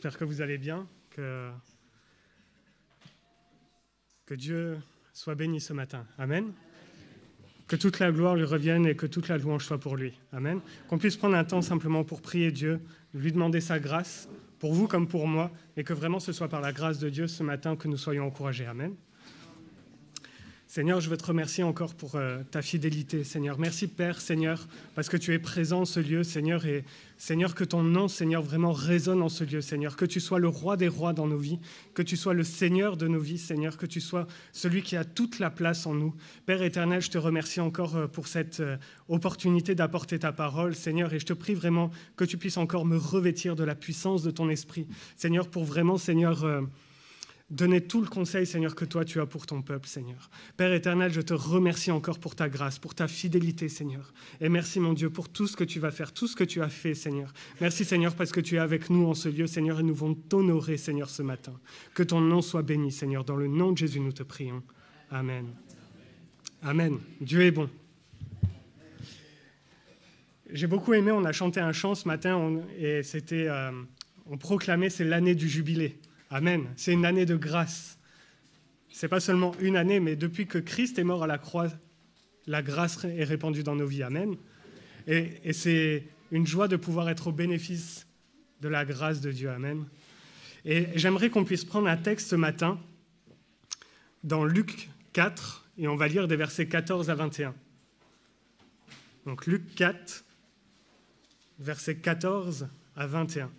J'espère que vous allez bien, que Dieu soit béni ce matin. Amen. Que toute la gloire lui revienne et que toute la louange soit pour lui. Amen. Qu'on puisse prendre un temps simplement pour prier Dieu, lui demander sa grâce, pour vous comme pour moi, et que vraiment ce soit par la grâce de Dieu ce matin que nous soyons encouragés. Amen. Seigneur, je veux te remercier encore pour ta fidélité, Seigneur. Merci, Père, Seigneur, parce que tu es présent en ce lieu, Seigneur, et Seigneur, que ton nom, Seigneur, vraiment résonne en ce lieu, Seigneur, que tu sois le roi des rois dans nos vies, que tu sois le Seigneur de nos vies, Seigneur, que tu sois celui qui a toute la place en nous. Père éternel, je te remercie encore pour cette opportunité d'apporter ta parole, Seigneur, et je te prie vraiment que tu puisses encore me revêtir de la puissance de ton esprit, Seigneur, pour vraiment, Seigneur, donner tout le conseil, Seigneur, que toi, tu as pour ton peuple, Seigneur. Père éternel, je te remercie encore pour ta grâce, pour ta fidélité, Seigneur. Et merci, mon Dieu, pour tout ce que tu vas faire, tout ce que tu as fait, Seigneur. Merci, Seigneur, parce que tu es avec nous en ce lieu, Seigneur, et nous voulons t'honorer, Seigneur, ce matin. Que ton nom soit béni, Seigneur. Dans le nom de Jésus, nous te prions. Amen. Amen. Dieu est bon. J'ai beaucoup aimé, on a chanté un chant ce matin, et c'était, on proclamait, c'est l'année du jubilé. Amen. C'est une année de grâce. Ce n'est pas seulement une année, mais depuis que Christ est mort à la croix, la grâce est répandue dans nos vies. Amen. Et c'est une joie de pouvoir être au bénéfice de la grâce de Dieu. Amen. Et j'aimerais qu'on puisse prendre un texte ce matin dans Luc 4, et on va lire des versets 14 à 21. Donc Luc 4, versets 14 à 21.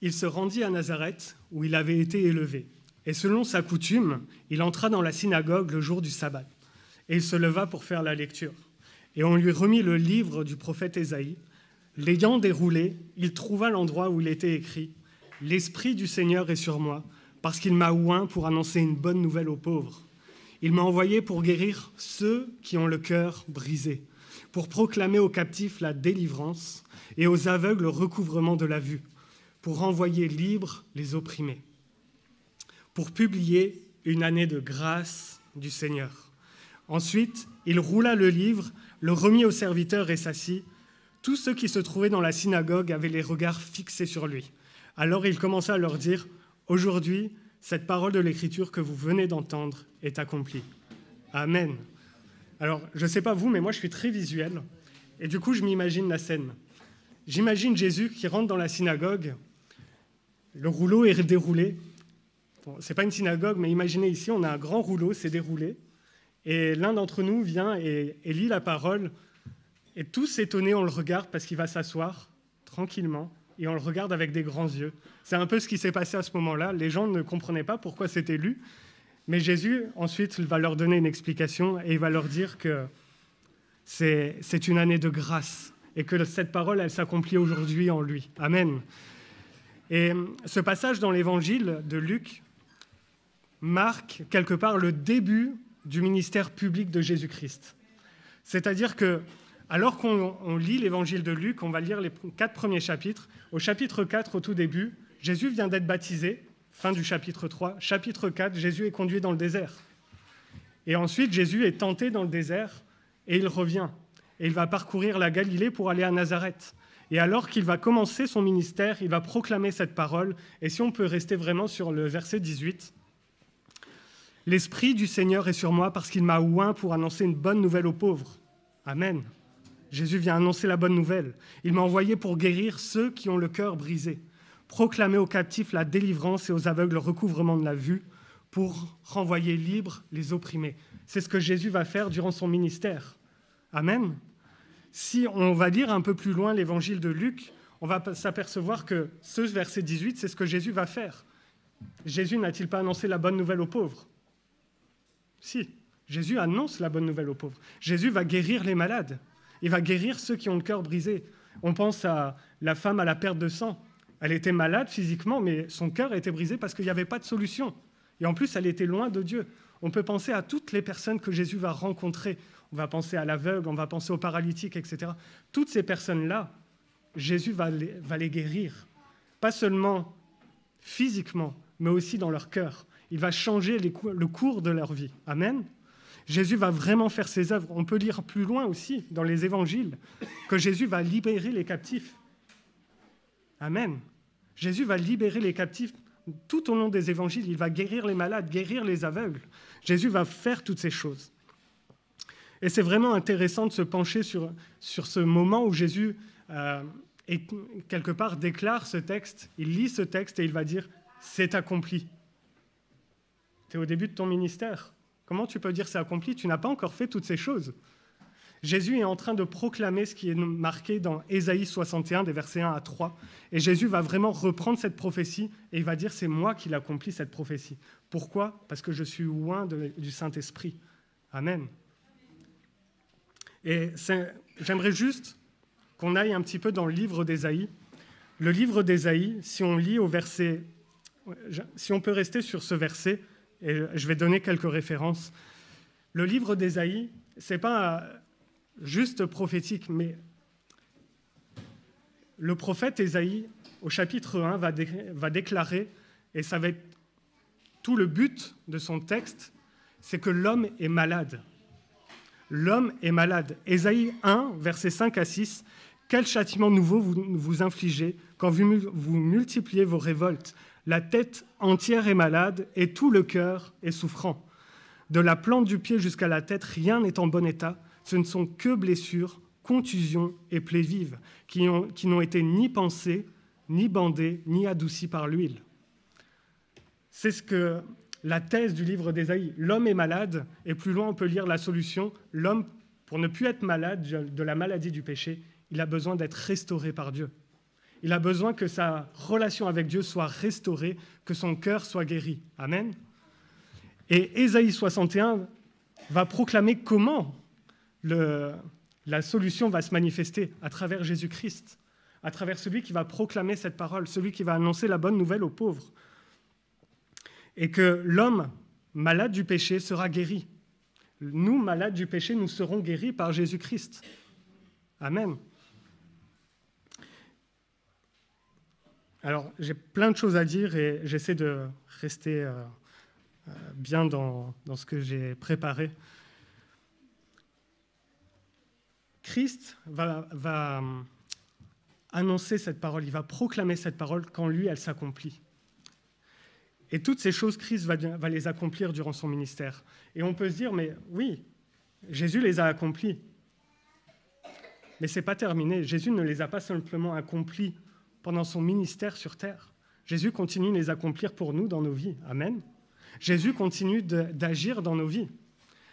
Il se rendit à Nazareth, où il avait été élevé. Et selon sa coutume, il entra dans la synagogue le jour du sabbat. Et il se leva pour faire la lecture. Et on lui remit le livre du prophète Ésaïe. L'ayant déroulé, il trouva l'endroit où il était écrit « L'Esprit du Seigneur est sur moi, parce qu'il m'a oint pour annoncer une bonne nouvelle aux pauvres. Il m'a envoyé pour guérir ceux qui ont le cœur brisé, pour proclamer aux captifs la délivrance et aux aveugles le recouvrement de la vue, pour renvoyer libres les opprimés, pour publier une année de grâce du Seigneur. Ensuite, il roula le livre, le remit aux serviteurs et s'assit. Tous ceux qui se trouvaient dans la synagogue avaient les regards fixés sur lui. Alors il commença à leur dire « Aujourd'hui, cette parole de l'Écriture que vous venez d'entendre est accomplie. Amen. » Alors, je ne sais pas vous, mais moi je suis très visuel. Et du coup, je m'imagine la scène. J'imagine Jésus qui rentre dans la synagogue. Le rouleau est déroulé. Bon, ce n'est pas une synagogue, mais imaginez ici, on a un grand rouleau, c'est déroulé. Et l'un d'entre nous vient et lit la parole. Et tous étonnés, on le regarde parce qu'il va s'asseoir tranquillement. Et on le regarde avec des grands yeux. C'est un peu ce qui s'est passé à ce moment-là. Les gens ne comprenaient pas pourquoi c'était lu. Mais Jésus, ensuite, il va leur donner une explication et il va leur dire que c'est une année de grâce et que cette parole, elle s'accomplit aujourd'hui en lui. Amen. Et ce passage dans l'évangile de Luc marque quelque part le début du ministère public de Jésus-Christ. C'est-à-dire que, alors qu'on lit l'évangile de Luc, on va lire les 4 premiers chapitres. Au chapitre 4, au tout début, Jésus vient d'être baptisé. Fin du chapitre 3. Chapitre 4, Jésus est conduit dans le désert. Et ensuite, Jésus est tenté dans le désert et il revient. Et il va parcourir la Galilée pour aller à Nazareth. Et alors qu'il va commencer son ministère, il va proclamer cette parole. Et si on peut rester vraiment sur le verset 18. « L'Esprit du Seigneur est sur moi parce qu'il m'a oint pour annoncer une bonne nouvelle aux pauvres. » Amen. Jésus vient annoncer la bonne nouvelle. Il m'a envoyé pour guérir ceux qui ont le cœur brisé, proclamer aux captifs la délivrance et aux aveugles le recouvrement de la vue, pour renvoyer libres les opprimés. C'est ce que Jésus va faire durant son ministère. Amen. Si on va lire un peu plus loin l'évangile de Luc, on va s'apercevoir que ce verset 18, c'est ce que Jésus va faire. Jésus n'a-t-il pas annoncé la bonne nouvelle aux pauvres? Si, Jésus annonce la bonne nouvelle aux pauvres. Jésus va guérir les malades. Il va guérir ceux qui ont le cœur brisé. On pense à la femme à la perte de sang. Elle était malade physiquement, mais son cœur était brisé parce qu'il n'y avait pas de solution. Et en plus, elle était loin de Dieu. On peut penser à toutes les personnes que Jésus va rencontrer. On va penser à l'aveugle, on va penser aux paralytiques, etc. Toutes ces personnes-là, Jésus va les guérir. Pas seulement physiquement, mais aussi dans leur cœur. il va changer le cours de leur vie. Amen. Jésus va vraiment faire ses œuvres. On peut lire plus loin aussi, dans les évangiles, que Jésus va libérer les captifs. Amen. Jésus va libérer les captifs tout au long des évangiles. Il va guérir les malades, guérir les aveugles. Jésus va faire toutes ces choses. Et c'est vraiment intéressant de se pencher sur ce moment où Jésus, quelque part, déclare ce texte. Il lit ce texte et il va dire « c'est accompli ». Tu es au début de ton ministère. Comment tu peux dire « c'est accompli » ? Tu n'as pas encore fait toutes ces choses. Jésus est en train de proclamer ce qui est marqué dans Ésaïe 61, des versets 1 à 3. Et Jésus va vraiment reprendre cette prophétie et il va dire « c'est moi qui l'accomplis, cette prophétie ». Pourquoi ? Parce que je suis loin du Saint-Esprit. Amen. Et j'aimerais juste qu'on aille un petit peu dans le livre d'Ésaïe. Le livre d'Ésaïe, si on lit au verset... Si on peut rester sur ce verset, et je vais donner quelques références. Le livre d'Ésaïe, ce n'est pas juste prophétique, mais le prophète Ésaïe, au chapitre 1, va déclarer, et ça va être tout le but de son texte, c'est que l'homme est malade. L'homme est malade. Ésaïe 1, versets 5 à 6. « Quel châtiment nouveau vous infligez quand vous multipliez vos révoltes ? La tête entière est malade et tout le cœur est souffrant. De la plante du pied jusqu'à la tête, rien n'est en bon état. Ce ne sont que blessures, contusions et plaies vives qui n'ont été ni pansées, ni bandées, ni adoucies par l'huile. » C'est ce que la thèse du livre d'Ésaïe. L'homme est malade, et plus loin on peut lire la solution. L'homme, pour ne plus être malade de la maladie du péché, il a besoin d'être restauré par Dieu. Il a besoin que sa relation avec Dieu soit restaurée, que son cœur soit guéri. Amen. Et Ésaïe 61 va proclamer comment la solution va se manifester à travers Jésus-Christ, à travers celui qui va proclamer cette parole, celui qui va annoncer la bonne nouvelle aux pauvres. Et que l'homme malade du péché sera guéri. Nous, malades du péché, nous serons guéris par Jésus-Christ. Amen. Alors, j'ai plein de choses à dire et j'essaie de rester bien dans ce que j'ai préparé. Christ va annoncer cette parole, il va proclamer cette parole quand lui, elle s'accomplit. Et toutes ces choses, Christ va les accomplir durant son ministère. Et on peut se dire, mais oui, Jésus les a accomplies. Mais ce n'est pas terminé. Jésus ne les a pas simplement accomplies pendant son ministère sur terre. Jésus continue de les accomplir pour nous dans nos vies. Amen. Jésus continue d'agir dans nos vies.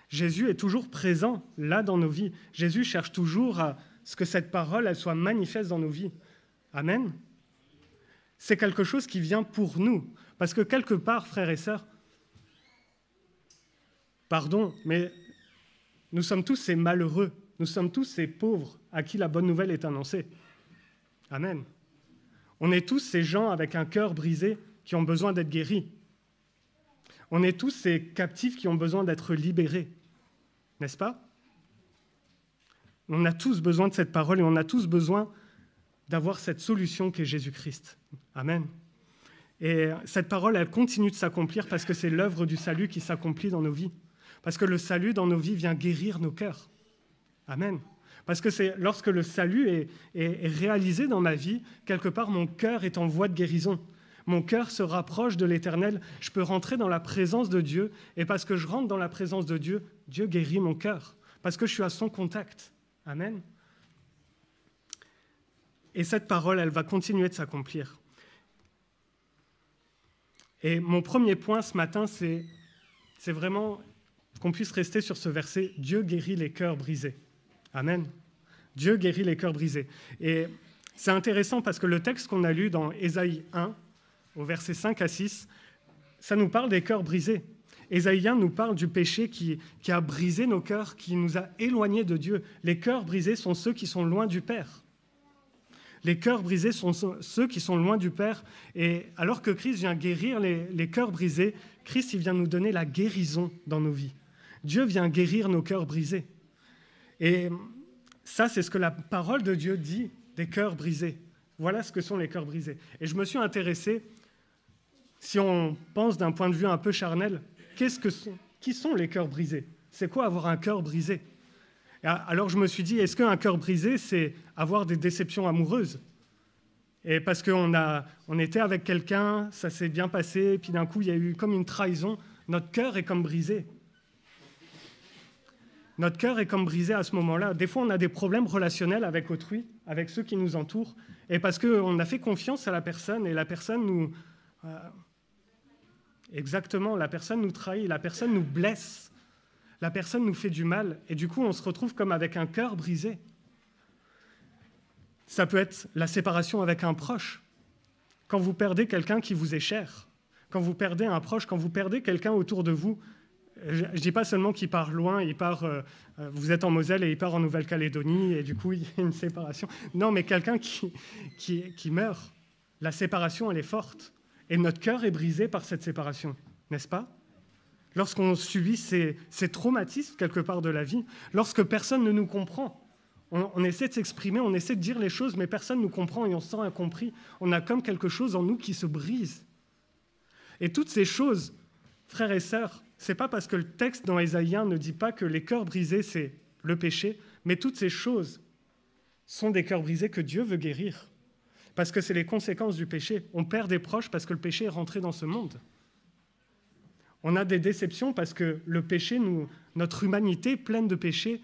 Jésus est toujours présent là dans nos vies. Jésus cherche toujours à ce que cette parole elle soit manifeste dans nos vies. Amen. C'est quelque chose qui vient pour nous. Parce que quelque part, frères et sœurs, pardon, mais nous sommes tous ces malheureux, nous sommes tous ces pauvres à qui la bonne nouvelle est annoncée. Amen. On est tous ces gens avec un cœur brisé qui ont besoin d'être guéris. On est tous ces captifs qui ont besoin d'être libérés. N'est-ce pas ? On a tous besoin de cette parole et on a tous besoin d'avoir cette solution qu'est Jésus-Christ. Amen. Et cette parole, elle continue de s'accomplir parce que c'est l'œuvre du salut qui s'accomplit dans nos vies. Parce que le salut dans nos vies vient guérir nos cœurs. Amen. Parce que c'est lorsque le salut est réalisé dans ma vie, quelque part, mon cœur est en voie de guérison. Mon cœur se rapproche de l'Éternel. Je peux rentrer dans la présence de Dieu. Et parce que je rentre dans la présence de Dieu, Dieu guérit mon cœur. Parce que je suis à son contact. Amen. Et cette parole, elle va continuer de s'accomplir. Et mon premier point ce matin, c'est vraiment qu'on puisse rester sur ce verset « Dieu guérit les cœurs brisés ». Amen. Dieu guérit les cœurs brisés. Et c'est intéressant parce que le texte qu'on a lu dans Ésaïe 1, au verset 5 à 6, ça nous parle des cœurs brisés. Ésaïe 1 nous parle du péché qui a brisé nos cœurs, qui nous a éloignés de Dieu. Les cœurs brisés sont ceux qui sont loin du Père. Les cœurs brisés sont ceux qui sont loin du Père. Et alors que Christ vient guérir les cœurs brisés, Christ il vient nous donner la guérison dans nos vies. Dieu vient guérir nos cœurs brisés. Et ça, c'est ce que la parole de Dieu dit des cœurs brisés. Voilà ce que sont les cœurs brisés. Et je me suis intéressé si on pense d'un point de vue un peu charnel, qui sont les cœurs brisés? C'est quoi avoir un cœur brisé? Alors je me suis dit, est-ce qu'un cœur brisé, c'est avoir des déceptions amoureuses? Et parce on était avec quelqu'un, ça s'est bien passé, puis d'un coup, il y a eu comme une trahison, notre cœur est comme brisé. Notre cœur est comme brisé à ce moment-là. Des fois, on a des problèmes relationnels avec autrui, avec ceux qui nous entourent, et parce qu'on a fait confiance à la personne, et la personne nous... exactement, la personne nous trahit, la personne nous blesse, la personne nous fait du mal, et du coup, on se retrouve comme avec un cœur brisé. Ça peut être la séparation avec un proche. Quand vous perdez quelqu'un qui vous est cher, quand vous perdez un proche, quand vous perdez quelqu'un autour de vous, je ne dis pas seulement qu'il part loin, vous êtes en Moselle et il part en Nouvelle-Calédonie, et du coup, il y a une séparation. Non, mais quelqu'un qui meurt, la séparation, elle est forte. Et notre cœur est brisé par cette séparation, n'est-ce pas? Lorsqu'on subit ces traumatismes quelque part de la vie, lorsque personne ne nous comprend, on essaie de s'exprimer, on essaie de dire les choses, mais personne ne nous comprend et on se sent incompris. On a comme quelque chose en nous qui se brise. Et toutes ces choses, frères et sœurs, ce n'est pas parce que le texte dans Ésaïe 1 ne dit pas que les cœurs brisés, c'est le péché, mais toutes ces choses sont des cœurs brisés que Dieu veut guérir. Parce que c'est les conséquences du péché. On perd des proches parce que le péché est rentré dans ce monde. On a des déceptions parce que le péché, notre humanité pleine de péché,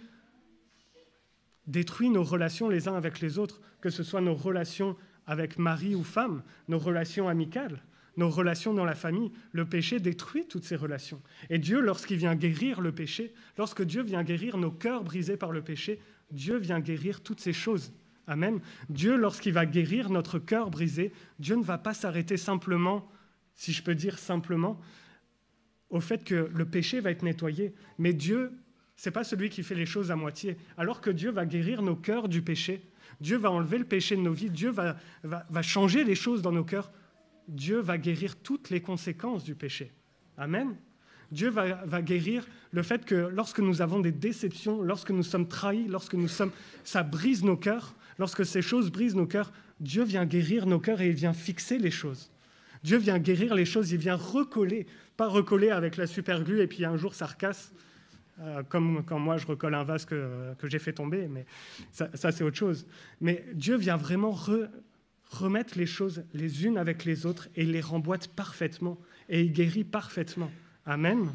détruit nos relations les uns avec les autres, que ce soit nos relations avec mari ou femme, nos relations amicales, nos relations dans la famille. Le péché détruit toutes ces relations. Et Dieu, lorsqu'il vient guérir le péché, lorsque Dieu vient guérir nos cœurs brisés par le péché, Dieu vient guérir toutes ces choses. Amen. Dieu, lorsqu'il va guérir notre cœur brisé, Dieu ne va pas s'arrêter simplement, si je peux dire simplement, au fait que le péché va être nettoyé. Mais Dieu, ce n'est pas celui qui fait les choses à moitié. Alors que Dieu va guérir nos cœurs du péché, Dieu va enlever le péché de nos vies, Dieu va changer les choses dans nos cœurs, Dieu va guérir toutes les conséquences du péché. Amen. Dieu va guérir le fait que lorsque nous avons des déceptions, lorsque nous sommes trahis, ça brise nos cœurs, lorsque ces choses brisent nos cœurs, Dieu vient guérir nos cœurs et il vient fixer les choses. Dieu vient guérir les choses, il vient recoller, pas recoller avec la superglue et puis un jour ça recasse, comme quand moi je recolle un vase que j'ai fait tomber, mais ça c'est autre chose. Mais Dieu vient vraiment remettre les choses les unes avec les autres et il les remboîte parfaitement et il guérit parfaitement. Amen.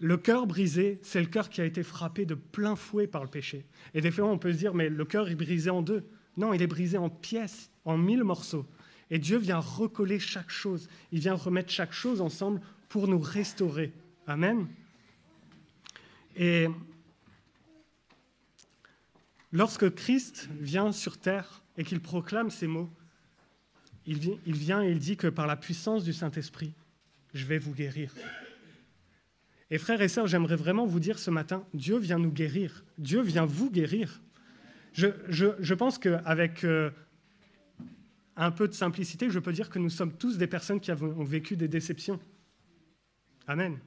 Le cœur brisé, c'est le cœur qui a été frappé de plein fouet par le péché. Et des fois, on peut se dire, mais le cœur est brisé en deux. Non, il est brisé en pièces, en 1000 morceaux. Et Dieu vient recoller chaque chose. Il vient remettre chaque chose ensemble pour nous restaurer. Amen. Et lorsque Christ vient sur terre et qu'il proclame ces mots, il vient et il dit que par la puissance du Saint-Esprit, je vais vous guérir. Et frères et sœurs, j'aimerais vraiment vous dire ce matin, Dieu vient nous guérir. Dieu vient vous guérir. Je pense qu'avec un peu de simplicité, je peux dire que nous sommes tous des personnes qui ont vécu des déceptions. Amen.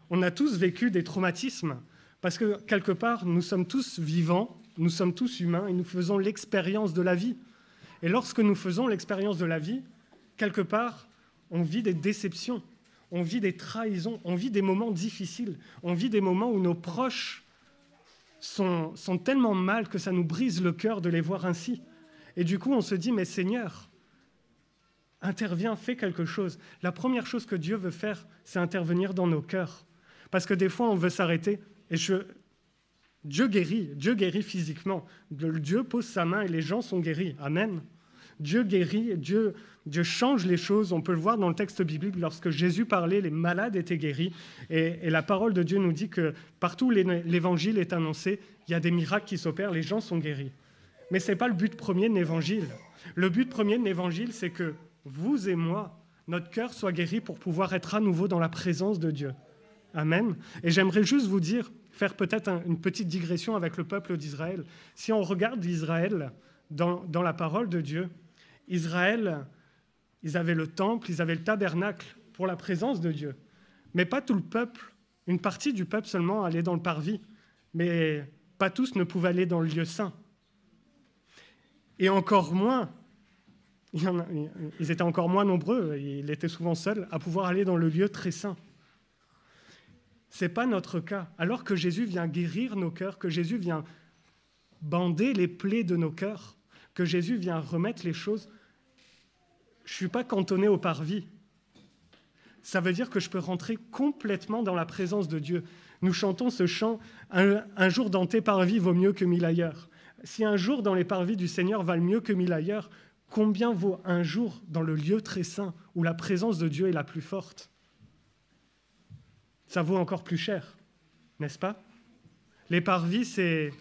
On a tous vécu des traumatismes, parce que quelque part, nous sommes tous vivants, nous sommes tous humains, et nous faisons l'expérience de la vie. Et lorsque nous faisons l'expérience de la vie, quelque part, on vit des déceptions, on vit des trahisons, on vit des moments difficiles, on vit des moments où nos proches sont tellement mal que ça nous brise le cœur de les voir ainsi. Et du coup, on se dit, mais Seigneur, interviens, fais quelque chose. La première chose que Dieu veut faire, c'est intervenir dans nos cœurs. Parce que des fois, on veut s'arrêter. Et Dieu guérit physiquement. Dieu pose sa main et les gens sont guéris. Amen. Dieu guérit, Dieu change les choses. On peut le voir dans le texte biblique. Lorsque Jésus parlait, les malades étaient guéris. Et la parole de Dieu nous dit que partout où l'évangile est annoncé, il y a des miracles qui s'opèrent, les gens sont guéris. Mais ce n'est pas le but premier de l'évangile. Le but premier de l'évangile, c'est que vous et moi, notre cœur soit guéri pour pouvoir être à nouveau dans la présence de Dieu. Amen. Et j'aimerais juste vous dire, faire peut-être une petite digression avec le peuple d'Israël. Si on regarde Israël dans la parole de Dieu, Israël, ils avaient le temple, ils avaient le tabernacle pour la présence de Dieu. Mais pas tout le peuple, une partie du peuple seulement allait dans le parvis. Mais pas tous ne pouvaient aller dans le lieu saint. Et encore moins Ils étaient encore moins nombreux, il était souvent seul, à pouvoir aller dans le lieu très saint. Ce n'est pas notre cas. Alors que Jésus vient guérir nos cœurs, que Jésus vient bander les plaies de nos cœurs, que Jésus vient remettre les choses, je ne suis pas cantonné au parvis. Ça veut dire que je peux rentrer complètement dans la présence de Dieu. Nous chantons ce chant « Un jour dans tes parvis vaut mieux que 1000 ailleurs ». Si un jour dans les parvis du Seigneur valent mieux que 1000 ailleurs, combien vaut un jour dans le lieu très saint où la présence de Dieu est la plus forte? Ça vaut encore plus cher, n'est-ce pas? Les parvis, c'est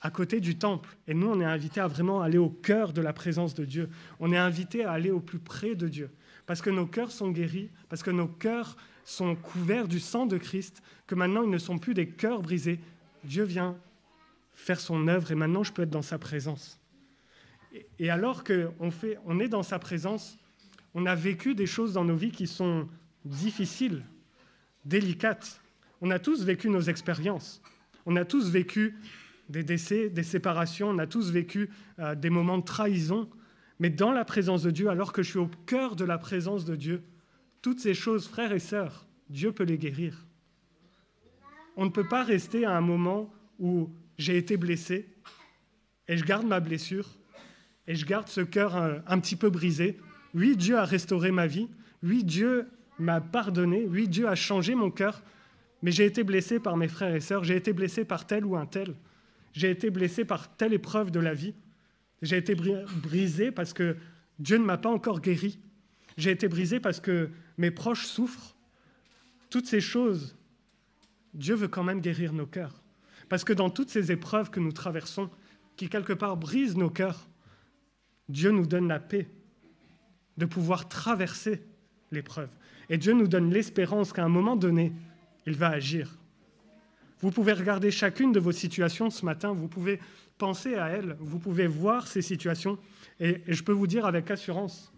à côté du temple. Et nous, on est invités à vraiment aller au cœur de la présence de Dieu. On est invités à aller au plus près de Dieu. Parce que nos cœurs sont guéris, parce que nos cœurs sont couverts du sang de Christ, que maintenant, ils ne sont plus des cœurs brisés. Dieu vient faire son œuvre et maintenant, je peux être dans sa présence. Et alors qu'on est dans sa présence, on a vécu des choses dans nos vies qui sont difficiles, délicates. On a tous vécu nos expériences. On a tous vécu des décès, des séparations. On a tous vécu des moments de trahison. Mais dans la présence de Dieu, alors que je suis au cœur de la présence de Dieu, toutes ces choses, frères et sœurs, Dieu peut les guérir. On ne peut pas rester à un moment où j'ai été blessé et je garde ma blessure et je garde ce cœur un petit peu brisé. Oui, Dieu a restauré ma vie. Oui, Dieu m'a pardonné. Oui, Dieu a changé mon cœur. Mais j'ai été blessé par mes frères et sœurs. J'ai été blessé par tel ou un tel. J'ai été blessé par telle épreuve de la vie. J'ai été brisé parce que Dieu ne m'a pas encore guéri. J'ai été brisé parce que mes proches souffrent. Toutes ces choses, Dieu veut quand même guérir nos cœurs. Parce que dans toutes ces épreuves que nous traversons, qui quelque part brisent nos cœurs, Dieu nous donne la paix de pouvoir traverser l'épreuve. Et Dieu nous donne l'espérance qu'à un moment donné, il va agir. Vous pouvez regarder chacune de vos situations ce matin, vous pouvez penser à elles, vous pouvez voir ces situations, et je peux vous dire avec assurance,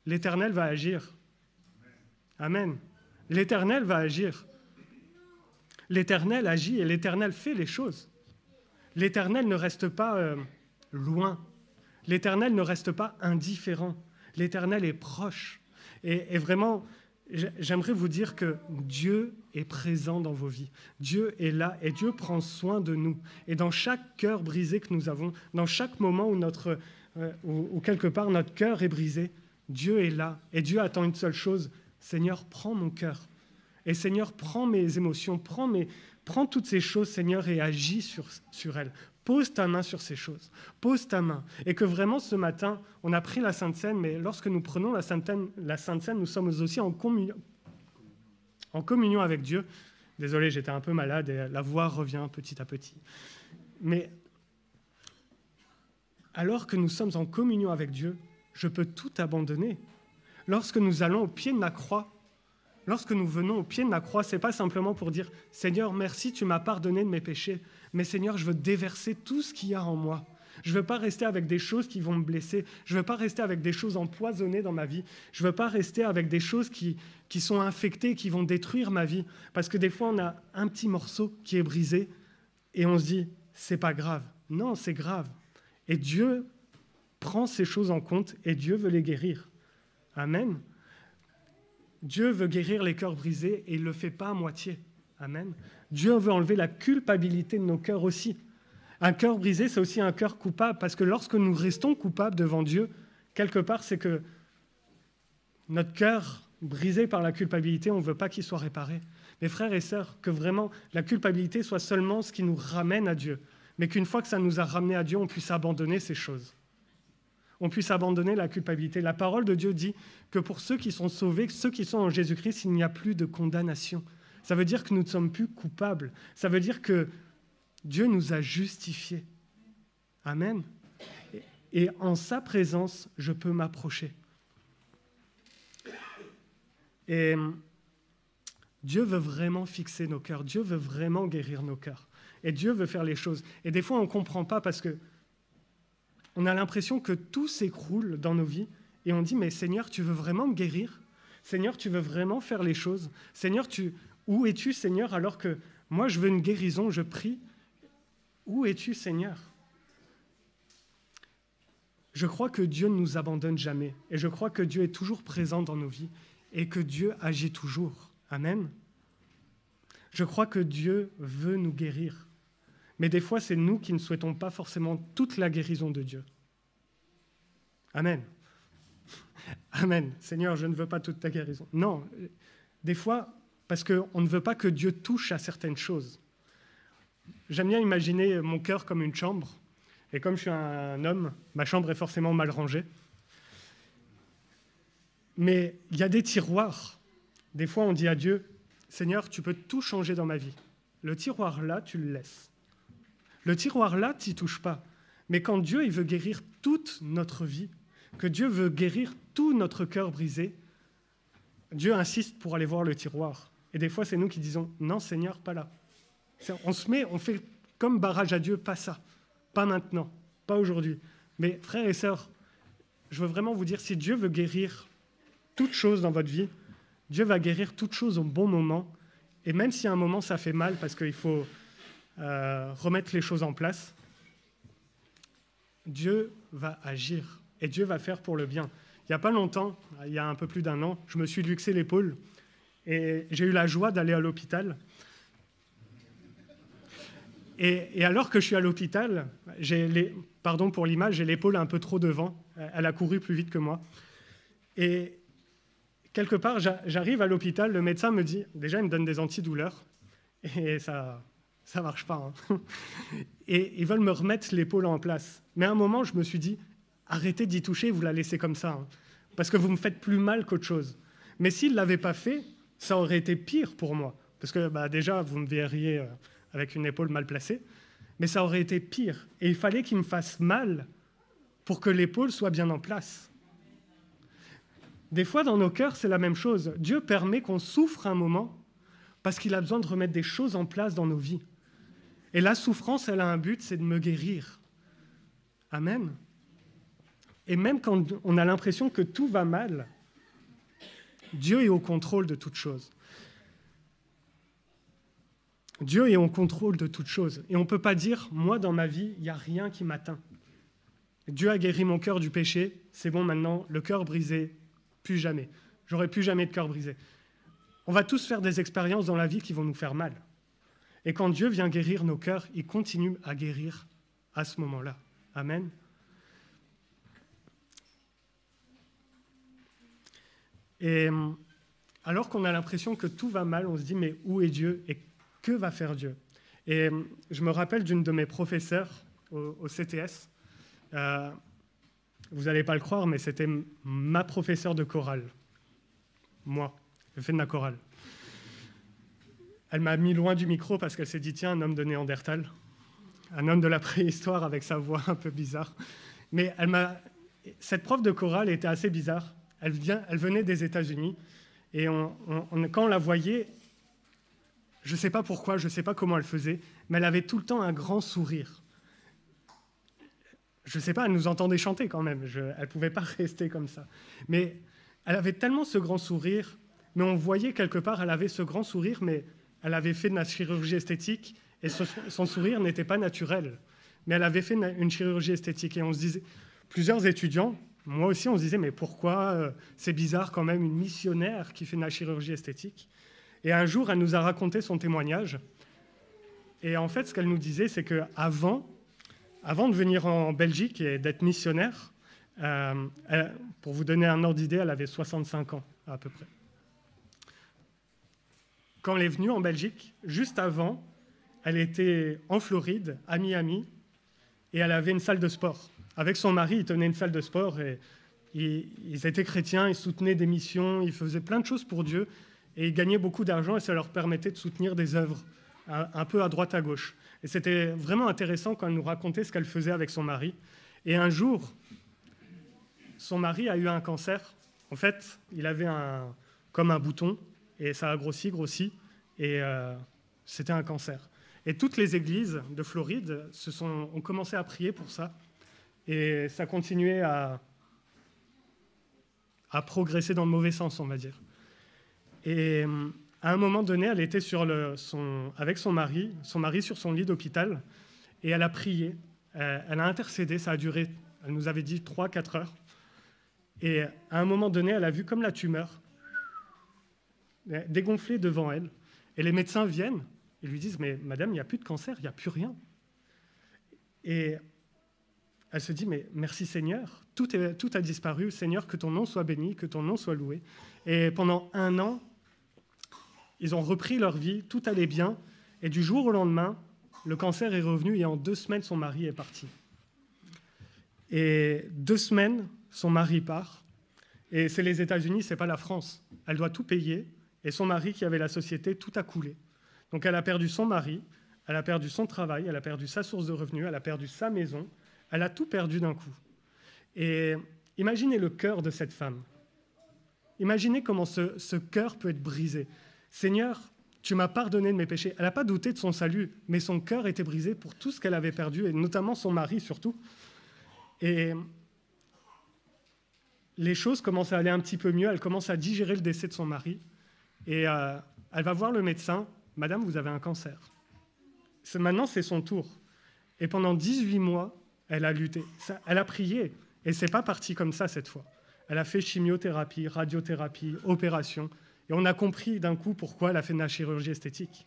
l'Éternel va agir. Amen. L'Éternel va agir. L'Éternel agit et l'Éternel fait les choses. L'Éternel ne reste pas loin. L'Éternel ne reste pas indifférent. L'Éternel est proche. Et vraiment, j'aimerais vous dire que Dieu est présent dans vos vies. Dieu est là et Dieu prend soin de nous. Et dans chaque cœur brisé que nous avons, dans chaque moment où quelque part notre cœur est brisé, Dieu est là. Et Dieu attend une seule chose. Seigneur, prends mon cœur. Et Seigneur, prends mes émotions, prends toutes ces choses, Seigneur, et agis sur elles. Pose ta main sur ces choses. Pose ta main. Et que vraiment, ce matin, on a pris la Sainte Seine, mais lorsque nous prenons la Sainte Seine, nous sommes aussi en communion avec Dieu. Désolé, j'étais un peu malade et la voix revient petit à petit. Mais alors que nous sommes en communion avec Dieu, je peux tout abandonner. Lorsque nous allons au pied de ma croix, lorsque nous venons au pied de ma croix, ce n'est pas simplement pour dire « Seigneur, merci, tu m'as pardonné de mes péchés, mais Seigneur, je veux déverser tout ce qu'il y a en moi. Je ne veux pas rester avec des choses qui vont me blesser. Je ne veux pas rester avec des choses empoisonnées dans ma vie. Je ne veux pas rester avec des choses qui sont infectées, qui vont détruire ma vie. Parce que des fois, on a un petit morceau qui est brisé et on se dit « c'est pas grave ». Non, c'est grave. Et Dieu prend ces choses en compte et Dieu veut les guérir. Amen. Dieu veut guérir les cœurs brisés et il ne le fait pas à moitié. Amen. Dieu veut enlever la culpabilité de nos cœurs aussi. Un cœur brisé, c'est aussi un cœur coupable, parce que lorsque nous restons coupables devant Dieu, quelque part, c'est que notre cœur brisé par la culpabilité, on ne veut pas qu'il soit réparé. Mes frères et sœurs, que vraiment la culpabilité soit seulement ce qui nous ramène à Dieu, mais qu'une fois que ça nous a ramenés à Dieu, on puisse abandonner ces choses. On puisse abandonner la culpabilité. La parole de Dieu dit que pour ceux qui sont sauvés, ceux qui sont en Jésus-Christ, il n'y a plus de condamnation. Ça veut dire que nous ne sommes plus coupables. Ça veut dire que Dieu nous a justifiés. Amen. Et en sa présence, je peux m'approcher. Et Dieu veut vraiment fixer nos cœurs. Dieu veut vraiment guérir nos cœurs. Et Dieu veut faire les choses. Et des fois, on ne comprend pas parce que on a l'impression que tout s'écroule dans nos vies et on dit, mais Seigneur, tu veux vraiment me guérir? Seigneur, tu veux vraiment faire les choses? Seigneur, où es-tu, Seigneur, alors que moi, je veux une guérison, je prie? Où es-tu, Seigneur? Je crois que Dieu ne nous abandonne jamais. Et je crois que Dieu est toujours présent dans nos vies et que Dieu agit toujours. Amen. Je crois que Dieu veut nous guérir. Mais des fois, c'est nous qui ne souhaitons pas forcément toute la guérison de Dieu. Amen. Amen. Seigneur, je ne veux pas toute ta guérison. Non, des fois, parce qu'on ne veut pas que Dieu touche à certaines choses. J'aime bien imaginer mon cœur comme une chambre. Et comme je suis un homme, ma chambre est forcément mal rangée. Mais il y a des tiroirs. Des fois, on dit à Dieu, Seigneur, tu peux tout changer dans ma vie. Le tiroir là, tu le laisses. Le tiroir là, tu n'y touches pas. Mais quand Dieu il veut guérir toute notre vie, que Dieu veut guérir tout notre cœur brisé, Dieu insiste pour aller voir le tiroir. Et des fois, c'est nous qui disons, non Seigneur, pas là. On fait comme barrage à Dieu, pas ça. Pas maintenant, pas aujourd'hui. Mais frères et sœurs, je veux vraiment vous dire, si Dieu veut guérir toute chose dans votre vie, Dieu va guérir toute chose au bon moment. Et même si à un moment ça fait mal parce qu'il faut remettre les choses en place, Dieu va agir et Dieu va faire pour le bien. Il n'y a pas longtemps, il y a un peu plus d'un an, je me suis luxé l'épaule et j'ai eu la joie d'aller à l'hôpital. Et alors que je suis à l'hôpital, pardon pour l'image, j'ai l'épaule un peu trop devant. Elle a couru plus vite que moi. Et quelque part, j'arrive à l'hôpital, le médecin me dit, déjà il me donne des antidouleurs, et ça marche pas. Hein. Et ils veulent me remettre l'épaule en place. Mais à un moment, je me suis dit, arrêtez d'y toucher, vous la laissez comme ça, hein, parce que vous me faites plus mal qu'autre chose. Mais s'il ne l'avait pas fait, ça aurait été pire pour moi, parce que déjà, vous me verriez avec une épaule mal placée, mais ça aurait été pire. Et il fallait qu'il me fasse mal pour que l'épaule soit bien en place. Des fois, dans nos cœurs, c'est la même chose. Dieu permet qu'on souffre un moment parce qu'il a besoin de remettre des choses en place dans nos vies. Et la souffrance, elle a un but, c'est de me guérir. Amen. Et même quand on a l'impression que tout va mal, Dieu est au contrôle de toutes choses. Dieu est en contrôle de toutes choses. Et on ne peut pas dire, moi, dans ma vie, il n'y a rien qui m'atteint. Dieu a guéri mon cœur du péché, c'est bon maintenant, le cœur brisé, plus jamais. J'aurai plus jamais de cœur brisé. On va tous faire des expériences dans la vie qui vont nous faire mal. Et quand Dieu vient guérir nos cœurs, il continue à guérir à ce moment-là. Amen. Et alors qu'on a l'impression que tout va mal, on se dit, mais où est Dieu et que va faire Dieu? Et je me rappelle d'une de mes professeurs au CTS. Vous n'allez pas le croire, mais c'était ma professeure de chorale. Moi, je fais de la chorale. Elle m'a mis loin du micro parce qu'elle s'est dit, tiens, un homme de Néandertal, un homme de la préhistoire avec sa voix un peu bizarre. Mais cette prof de chorale était assez bizarre. Elle venait des États-Unis et quand on la voyait, je ne sais pas pourquoi, je ne sais pas comment elle faisait, mais elle avait tout le temps un grand sourire. Je ne sais pas, elle nous entendait chanter quand même, elle ne pouvait pas rester comme ça. Mais elle avait tellement ce grand sourire, mais on voyait quelque part, elle avait ce grand sourire, mais elle avait fait de la chirurgie esthétique, et son sourire n'était pas naturel. Mais elle avait fait une chirurgie esthétique, et on se disait, plusieurs étudiants, moi aussi on se disait, mais pourquoi c'est bizarre quand même une missionnaire qui fait de la chirurgie esthétique? Et un jour, elle nous a raconté son témoignage, et en fait, ce qu'elle nous disait, c'est qu'avant de venir en Belgique et d'être missionnaire, pour vous donner un ordre d'idée, elle avait 65 ans à peu près. Quand elle est venue en Belgique, juste avant, elle était en Floride, à Miami, et elle avait une salle de sport. Avec son mari, ils tenaient une salle de sport, et ils étaient chrétiens, ils soutenaient des missions, ils faisaient plein de choses pour Dieu, et ils gagnaient beaucoup d'argent, et ça leur permettait de soutenir des œuvres, un peu à droite à gauche. Et c'était vraiment intéressant quand elle nous racontait ce qu'elle faisait avec son mari. Et un jour, son mari a eu un cancer. En fait, il avait comme un bouton, et ça a grossi, et c'était un cancer. Et toutes les églises de Floride ont commencé à prier pour ça, et ça continuait à progresser dans le mauvais sens, on va dire. Et à un moment donné, elle était avec son mari sur son lit d'hôpital, et elle a prié, elle a intercédé, ça a duré Elle nous avait dit 3-4 heures. Et à un moment donné, elle a vu comme la tumeur dégonfler devant elle. Et les médecins viennent et lui disent « Mais madame, il n'y a plus de cancer, il n'y a plus rien. » Et elle se dit « Mais merci Seigneur, tout a disparu. Seigneur, que ton nom soit béni, que ton nom soit loué. » Et pendant 1 an, ils ont repris leur vie, tout allait bien. Et du jour au lendemain, le cancer est revenu et en 2 semaines, son mari est parti. Et 2 semaines, son mari part. Et c'est les États-Unis, c'est pas la France. Elle doit tout payer. Et son mari, qui avait la société, tout a coulé. Donc elle a perdu son mari, elle a perdu son travail, elle a perdu sa source de revenus, elle a perdu sa maison. Elle a tout perdu d'un coup. Et imaginez le cœur de cette femme. Imaginez comment ce cœur peut être brisé. Seigneur, tu m'as pardonné de mes péchés. Elle n'a pas douté de son salut, mais son cœur était brisé pour tout ce qu'elle avait perdu, et notamment son mari surtout. Et les choses commencent à aller un petit peu mieux. Elle commence à digérer le décès de son mari. Et elle va voir le médecin. « Madame, vous avez un cancer. » Maintenant, c'est son tour. Et pendant 18 mois, elle a lutté. Elle a prié. Et ce n'est pas parti comme ça cette fois. Elle a fait chimiothérapie, radiothérapie, opération. Et on a compris d'un coup pourquoi elle a fait de la chirurgie esthétique.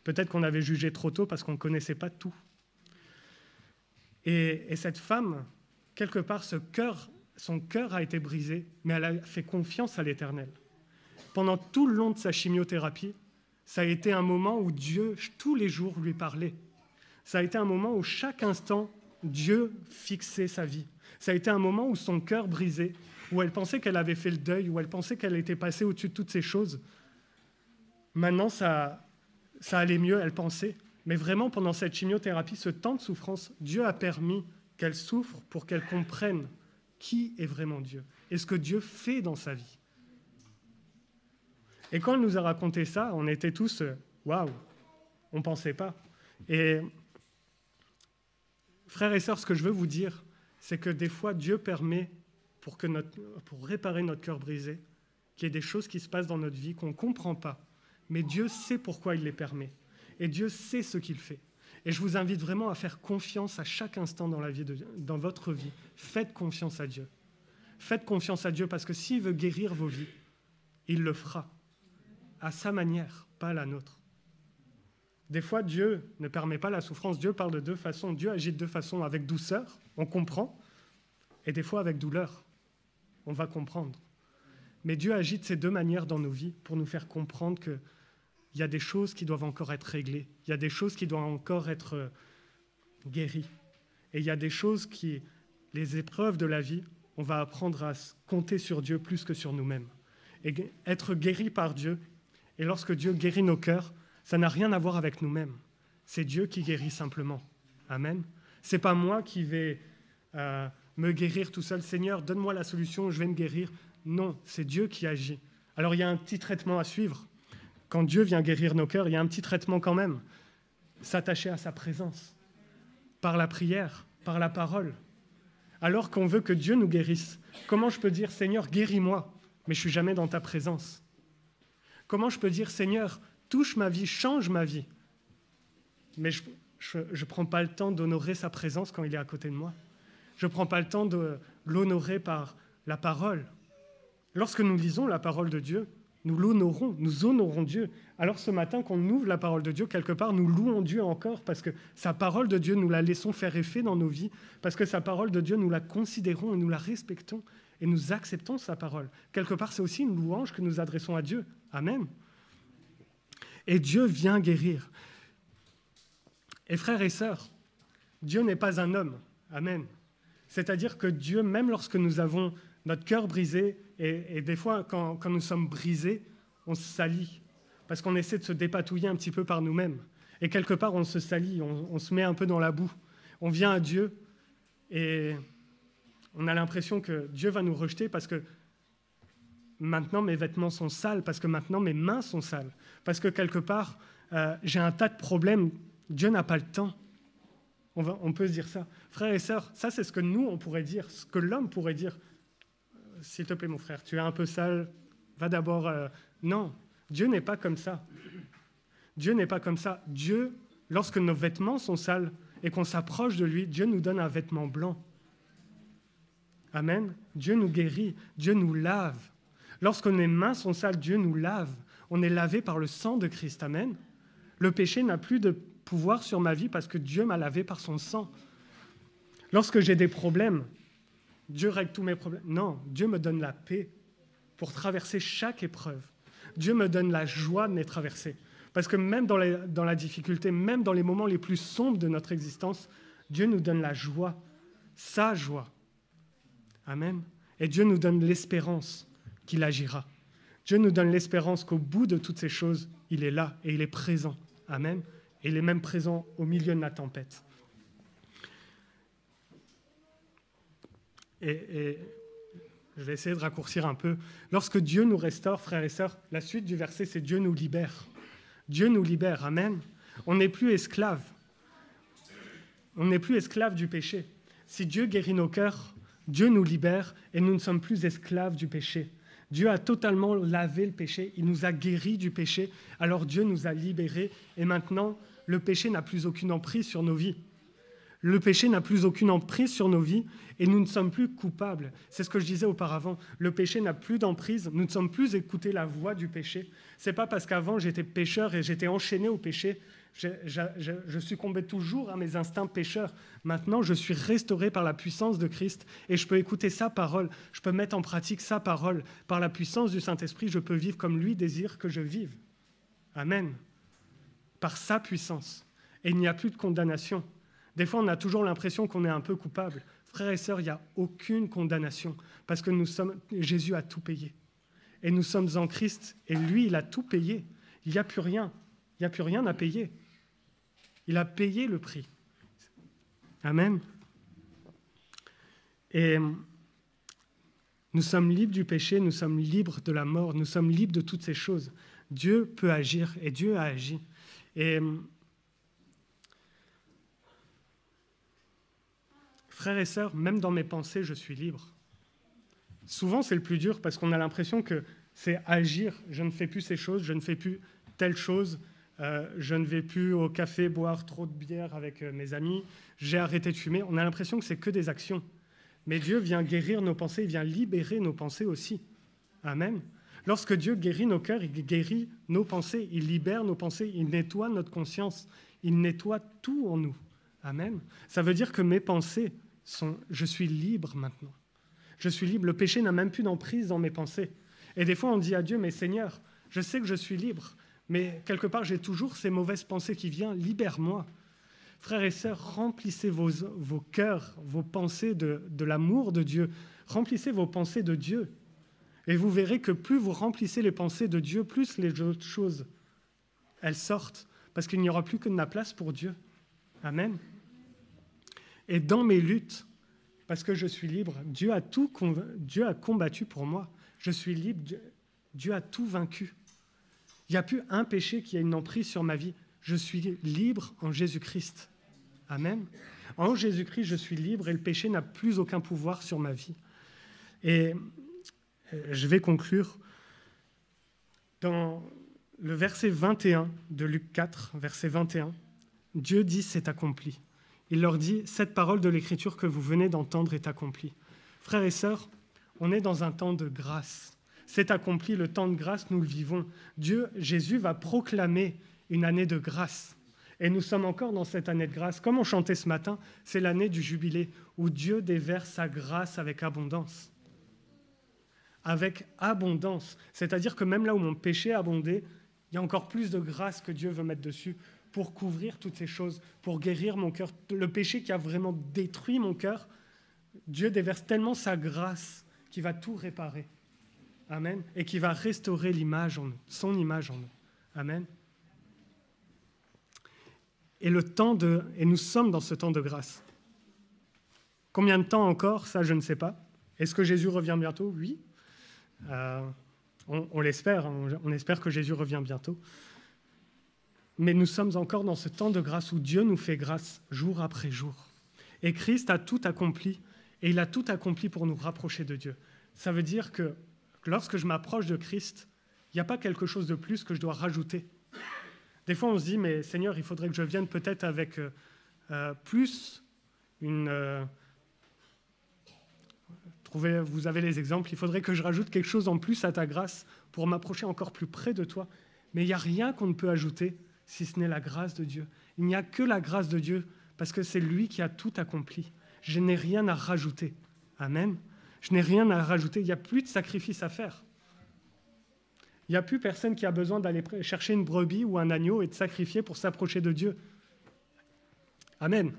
Peut-être qu'on avait jugé trop tôt parce qu'on ne connaissait pas tout. Et cette femme, quelque part, son cœur a été brisé, mais elle a fait confiance à l'Éternel. Pendant tout le long de sa chimiothérapie, ça a été un moment où Dieu, tous les jours, lui parlait. Ça a été un moment où chaque instant, Dieu fixait sa vie. Ça a été un moment où son cœur brisait, où elle pensait qu'elle avait fait le deuil, où elle pensait qu'elle était passée au-dessus de toutes ces choses. Maintenant, ça allait mieux, elle pensait. Mais vraiment, pendant cette chimiothérapie, ce temps de souffrance, Dieu a permis qu'elle souffre pour qu'elle comprenne qui est vraiment Dieu et ce que Dieu fait dans sa vie. Et quand elle nous a raconté ça, on était tous « waouh !» On ne pensait pas. Et frères et sœurs, ce que je veux vous dire, c'est que des fois, Dieu permet, pour réparer notre cœur brisé, qu'il y ait des choses qui se passent dans notre vie qu'on ne comprend pas. Mais Dieu sait pourquoi il les permet. Et Dieu sait ce qu'il fait. Et je vous invite vraiment à faire confiance à chaque instant dans votre vie. Faites confiance à Dieu. Faites confiance à Dieu parce que s'il veut guérir vos vies, il le fera. À sa manière, pas à la nôtre. Des fois, Dieu ne permet pas la souffrance. Dieu parle de 2 façons. Dieu agit de 2 façons, avec douceur, on comprend, et des fois avec douleur, on va comprendre. Mais Dieu agit de ces 2 manières dans nos vies pour nous faire comprendre qu'il y a des choses qui doivent encore être réglées, il y a des choses qui doivent encore être guéries. Et il y a des choses les épreuves de la vie, on va apprendre à compter sur Dieu plus que sur nous-mêmes. Et être guéri par Dieu, et lorsque Dieu guérit nos cœurs, ça n'a rien à voir avec nous-mêmes. C'est Dieu qui guérit simplement. Amen. Ce n'est pas moi qui vais me guérir tout seul. Seigneur, donne-moi la solution, je vais me guérir. Non, c'est Dieu qui agit. Alors il y a un petit traitement à suivre. Quand Dieu vient guérir nos cœurs, il y a un petit traitement quand même. S'attacher à sa présence, par la prière, par la parole. Alors qu'on veut que Dieu nous guérisse, comment je peux dire, Seigneur, guéris-moi, mais je ne suis jamais dans ta présence? Comment je peux dire, Seigneur, touche ma vie, change ma vie, mais je ne prends pas le temps d'honorer sa présence quand il est à côté de moi. Je ne prends pas le temps de l'honorer par la parole. Lorsque nous lisons la parole de Dieu, nous l'honorons, nous honorons Dieu. Alors ce matin, quand on ouvre la parole de Dieu, quelque part, nous louons Dieu encore parce que sa parole de Dieu, nous la laissons faire effet dans nos vies, parce que sa parole de Dieu, nous la considérons et nous la respectons et nous acceptons sa parole. Quelque part, c'est aussi une louange que nous adressons à Dieu. Amen. Et Dieu vient guérir. Et frères et sœurs, Dieu n'est pas un homme. Amen. C'est-à-dire que Dieu, même lorsque nous avons notre cœur brisé, et des fois, quand nous sommes brisés, on se salit, parce qu'on essaie de se dépatouiller un petit peu par nous-mêmes. Et quelque part, on se salit, on se met un peu dans la boue. On vient à Dieu, et on a l'impression que Dieu va nous rejeter parce que maintenant mes vêtements sont sales, parce que maintenant mes mains sont sales, parce que quelque part, j'ai un tas de problèmes. Dieu n'a pas le temps. On peut se dire ça. Frères et sœurs, ça c'est ce que nous, on pourrait dire, ce que l'homme pourrait dire. S'il te plaît, mon frère, tu es un peu sale, va d'abord... Non, Dieu n'est pas comme ça. Dieu n'est pas comme ça. Dieu, lorsque nos vêtements sont sales, et qu'on s'approche de lui, Dieu nous donne un vêtement blanc. Amen. Dieu nous guérit, Dieu nous lave. Lorsque nos mains sont sales, Dieu nous lave. On est lavé par le sang de Christ. Amen. Le péché n'a plus de pouvoir sur ma vie parce que Dieu m'a lavé par son sang. Lorsque j'ai des problèmes, Dieu règle tous mes problèmes. Non, Dieu me donne la paix pour traverser chaque épreuve. Dieu me donne la joie de les traverser. Parce que même dans la difficulté, même dans les moments les plus sombres de notre existence, Dieu nous donne la joie, sa joie. Amen. Et Dieu nous donne l'espérance qu'il agira. Dieu nous donne l'espérance qu'au bout de toutes ces choses, il est là et il est présent. Amen. Et il est même présent au milieu de la tempête. Et je vais essayer de raccourcir un peu. Lorsque Dieu nous restaure, frères et sœurs, la suite du verset, c'est Dieu nous libère. Dieu nous libère. Amen. On n'est plus esclaves. On n'est plus esclaves du péché. Si Dieu guérit nos cœurs, Dieu nous libère et nous ne sommes plus esclaves du péché. Dieu a totalement lavé le péché, il nous a guéris du péché, alors Dieu nous a libérés et maintenant, le péché n'a plus aucune emprise sur nos vies. Le péché n'a plus aucune emprise sur nos vies et nous ne sommes plus coupables. C'est ce que je disais auparavant. Le péché n'a plus d'emprise, nous ne sommes plus écouter la voix du péché. C'est pas parce qu'avant j'étais pécheur et j'étais enchaîné au péché, je succombais toujours à mes instincts pécheurs. Maintenant, je suis restauré par la puissance de Christ et je peux écouter sa parole, je peux mettre en pratique sa parole. Par la puissance du Saint-Esprit, je peux vivre comme lui désire que je vive. Amen. Par sa puissance. Et il n'y a plus de condamnation. Des fois, on a toujours l'impression qu'on est un peu coupable. Frères et sœurs, il n'y a aucune condamnation parce que Jésus a tout payé. Et nous sommes en Christ et lui, il a tout payé. Il n'y a plus rien. Il n'y a plus rien à payer. Il a payé le prix. Amen. Et nous sommes libres du péché, nous sommes libres de la mort, nous sommes libres de toutes ces choses. Dieu peut agir et Dieu a agi. Et frères et sœurs, même dans mes pensées, je suis libre. Souvent, c'est le plus dur parce qu'on a l'impression que c'est agir. Je ne fais plus ces choses, je ne fais plus telle chose. Je ne vais plus au café boire trop de bière avec mes amis, j'ai arrêté de fumer. On a l'impression que c'est que des actions. Mais Dieu vient guérir nos pensées, il vient libérer nos pensées aussi. Amen. Lorsque Dieu guérit nos cœurs, il guérit nos pensées, il libère nos pensées, il nettoie notre conscience, il nettoie tout en nous. Amen. Ça veut dire que mes pensées sont... Je suis libre maintenant. Je suis libre. Le péché n'a même plus d'emprise dans mes pensées. Et des fois, on dit à Dieu, mais Seigneur, je sais que je suis libre. Mais quelque part, j'ai toujours ces mauvaises pensées qui viennent. Libère-moi. Frères et sœurs, remplissez vos cœurs, vos pensées de l'amour de Dieu. Remplissez vos pensées de Dieu. Et vous verrez que plus vous remplissez les pensées de Dieu, plus les autres choses, elles sortent. Parce qu'il n'y aura plus que de la place pour Dieu. Amen. Et dans mes luttes, parce que je suis libre, Dieu a combattu pour moi. Je suis libre, Dieu a tout vaincu. Il n'y a plus un péché qui a une emprise sur ma vie. Je suis libre en Jésus-Christ. Amen. En Jésus-Christ, je suis libre et le péché n'a plus aucun pouvoir sur ma vie. Et je vais conclure. Dans le verset 21 de Luc 4, verset 21, Dieu dit « c'est accompli ». Il leur dit « cette parole de l'Écriture que vous venez d'entendre est accomplie ». Frères et sœurs, on est dans un temps de grâce. C'est accompli, le temps de grâce, nous le vivons. Jésus va proclamer une année de grâce. Et nous sommes encore dans cette année de grâce. Comme on chantait ce matin, c'est l'année du jubilé, où Dieu déverse sa grâce avec abondance. Avec abondance. C'est-à-dire que même là où mon péché a abondé, il y a encore plus de grâce que Dieu veut mettre dessus pour couvrir toutes ces choses, pour guérir mon cœur. Le péché qui a vraiment détruit mon cœur, Dieu déverse tellement sa grâce qu'il va tout réparer. Amen. Et qui va restaurer l'image en nous, son image en nous. Amen. Et nous sommes dans ce temps de grâce. Combien de temps encore? Ça, je ne sais pas. Est-ce que Jésus revient bientôt? Oui. On l'espère. On espère que Jésus revient bientôt. Mais nous sommes encore dans ce temps de grâce où Dieu nous fait grâce jour après jour. Et Christ a tout accompli. Et il a tout accompli pour nous rapprocher de Dieu. Ça veut dire que lorsque je m'approche de Christ, il n'y a pas quelque chose de plus que je dois rajouter. Des fois, on se dit, mais Seigneur, il faudrait que je vienne peut-être avec plus une... vous avez les exemples, il faudrait que je rajoute quelque chose en plus à ta grâce pour m'approcher encore plus près de toi. Mais il n'y a rien qu'on ne peut ajouter si ce n'est la grâce de Dieu. Il n'y a que la grâce de Dieu parce que c'est lui qui a tout accompli. Je n'ai rien à rajouter. Amen. Je n'ai rien à rajouter. Il n'y a plus de sacrifice à faire. Il n'y a plus personne qui a besoin d'aller chercher une brebis ou un agneau et de sacrifier pour s'approcher de Dieu. Amen.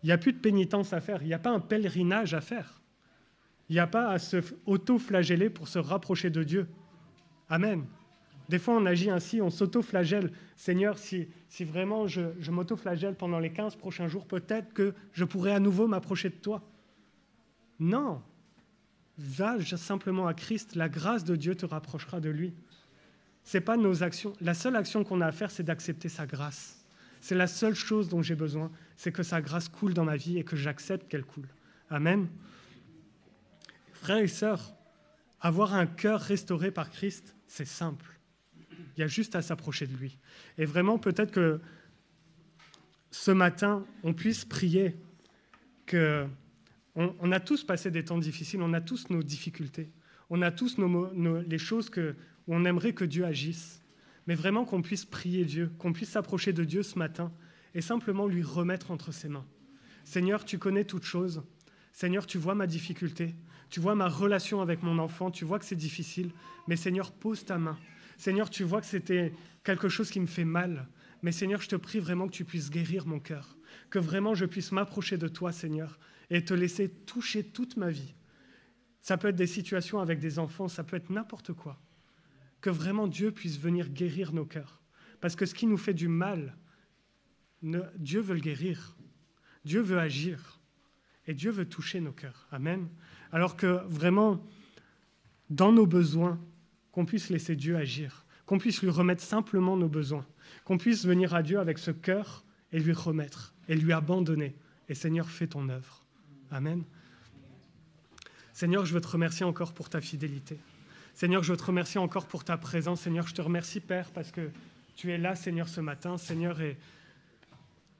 Il n'y a plus de pénitence à faire. Il n'y a pas un pèlerinage à faire. Il n'y a pas à se auto-flageller pour se rapprocher de Dieu. Amen. Des fois, on agit ainsi, on s'auto-flagelle. Seigneur, si vraiment je m'auto-flagelle pendant les 15 prochains jours, peut-être que je pourrai à nouveau m'approcher de toi. Non. Va simplement à Christ. La grâce de Dieu te rapprochera de lui. Ce n'est pas nos actions. La seule action qu'on a à faire, c'est d'accepter sa grâce. C'est la seule chose dont j'ai besoin, c'est que sa grâce coule dans ma vie et que j'accepte qu'elle coule. Amen. Frères et sœurs, avoir un cœur restauré par Christ, c'est simple. Il y a juste à s'approcher de lui. Et vraiment, peut-être que ce matin, on puisse prier que... On a tous passé des temps difficiles, on a tous nos difficultés, on a tous les choses où on aimerait que Dieu agisse. Mais vraiment qu'on puisse prier Dieu, qu'on puisse s'approcher de Dieu ce matin et simplement lui remettre entre ses mains. Seigneur, tu connais toutes choses. Seigneur, tu vois ma difficulté. Tu vois ma relation avec mon enfant. Tu vois que c'est difficile. Mais Seigneur, pose ta main. Seigneur, tu vois que c'était quelque chose qui me fait mal. Mais Seigneur, je te prie vraiment que tu puisses guérir mon cœur. Que vraiment je puisse m'approcher de toi, Seigneur, et te laisser toucher toute ma vie. Ça peut être des situations avec des enfants, ça peut être n'importe quoi. Que vraiment Dieu puisse venir guérir nos cœurs. Parce que ce qui nous fait du mal, Dieu veut le guérir. Dieu veut agir. Et Dieu veut toucher nos cœurs. Amen. Alors que vraiment, dans nos besoins, qu'on puisse laisser Dieu agir. Qu'on puisse lui remettre simplement nos besoins. Qu'on puisse venir à Dieu avec ce cœur et lui remettre. Et lui abandonner. Et Seigneur, fais ton œuvre. Amen. Seigneur, je veux te remercier encore pour ta fidélité. Seigneur, je veux te remercier encore pour ta présence. Seigneur, je te remercie, Père, parce que tu es là, Seigneur, ce matin. Seigneur, et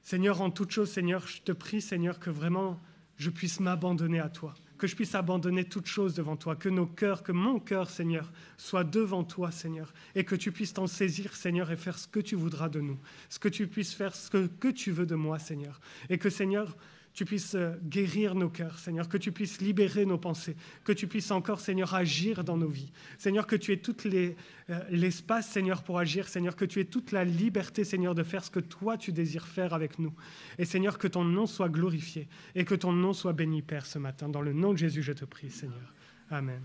Seigneur, en toute chose, Seigneur, je te prie, Seigneur, que vraiment je puisse m'abandonner à toi, que je puisse abandonner toute chose devant toi, que nos cœurs, que mon cœur, Seigneur, soit devant toi, Seigneur, et que tu puisses t'en saisir, Seigneur, et faire ce que tu voudras de nous, ce que tu puisses faire, ce que tu veux de moi, Seigneur, et que, Seigneur, tu puisses guérir nos cœurs, Seigneur, que tu puisses libérer nos pensées, que tu puisses encore, Seigneur, agir dans nos vies. Seigneur, que tu aies tout l'espace, Seigneur, pour agir. Seigneur, que tu aies toute la liberté, Seigneur, de faire ce que toi, tu désires faire avec nous. Et Seigneur, que ton nom soit glorifié et que ton nom soit béni, Père, ce matin. Dans le nom de Jésus, je te prie, Seigneur. Amen.